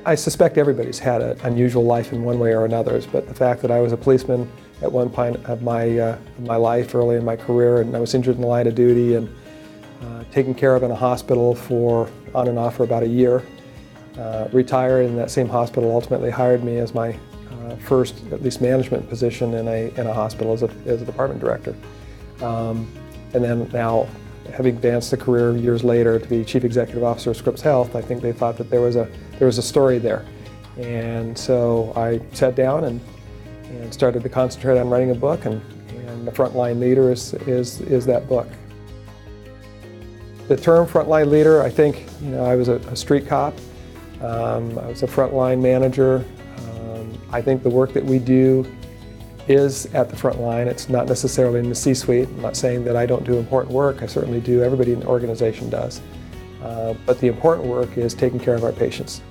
I suspect everybody's had an unusual life in one way or another, but the fact that I was a policeman at one point of my life, early in my career, and I was injured in the line of duty and taken care of in a hospital for on and off for about a year. Retired, and that same hospital ultimately hired me as my first, at least management position in a hospital as a department director. And then now, having advanced the career years later to be Chief Executive Officer of Scripps Health, I think they thought that there was a story there. And so I sat down and started to concentrate on writing a book, and the Frontline Leader is that book. The term frontline leader, I think, I was a street cop. I was a frontline manager. I think the work that we do is at the front line. It's not necessarily in the C-suite. I'm not saying that I don't do important work. I certainly do. Everybody in the organization does. But the important work is taking care of our patients.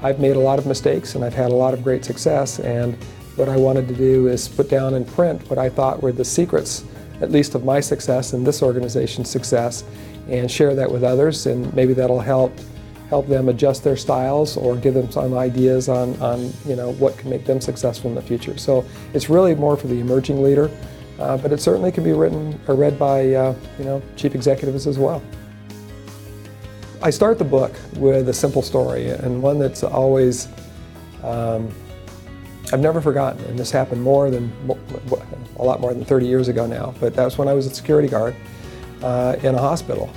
I've made a lot of mistakes and I've had a lot of great success, and what I wanted to do is put down in print what I thought were the secrets, at least of my success and this organization's success, and share that with others, and maybe that'll help them adjust their styles or give them some ideas on what can make them successful in the future. So it's really more for the emerging leader, but it certainly can be written or read by chief executives as well. I start the book with a simple story, and one that's always I've never forgotten, and this happened a lot more than 30 years ago now, but that was when I was a security guard in a hospital.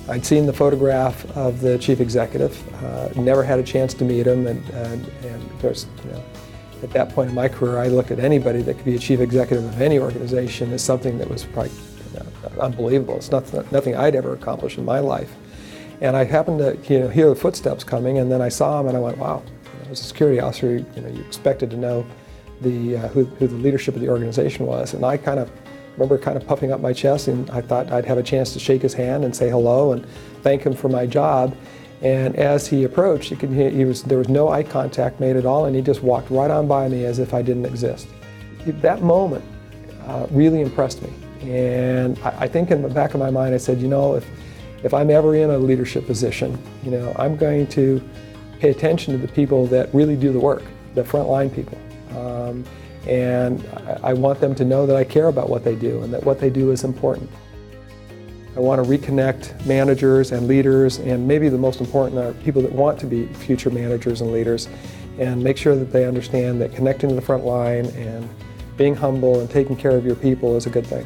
I'd seen the photograph of the chief executive, never had a chance to meet him, and of course, at that point in my career, I looked at anybody that could be a chief executive of any organization as something that was probably unbelievable. It's nothing I'd ever accomplished in my life. And I happened to hear the footsteps coming, and then I saw him, and I went, wow. As a security officer, you expected to know who the leadership of the organization was, and I remember puffing up my chest, and I thought I'd have a chance to shake his hand and say hello and thank him for my job. And as he approached, there was no eye contact made at all, and he just walked right on by me as if I didn't exist. That moment really impressed me, and I think in the back of my mind I said, if I'm ever in a leadership position, I'm going to pay attention to the people that really do the work, the frontline people. And I want them to know that I care about what they do and that what they do is important. I want to reconnect managers and leaders, and maybe the most important are people that want to be future managers and leaders, and make sure that they understand that connecting to the front line and being humble and taking care of your people is a good thing.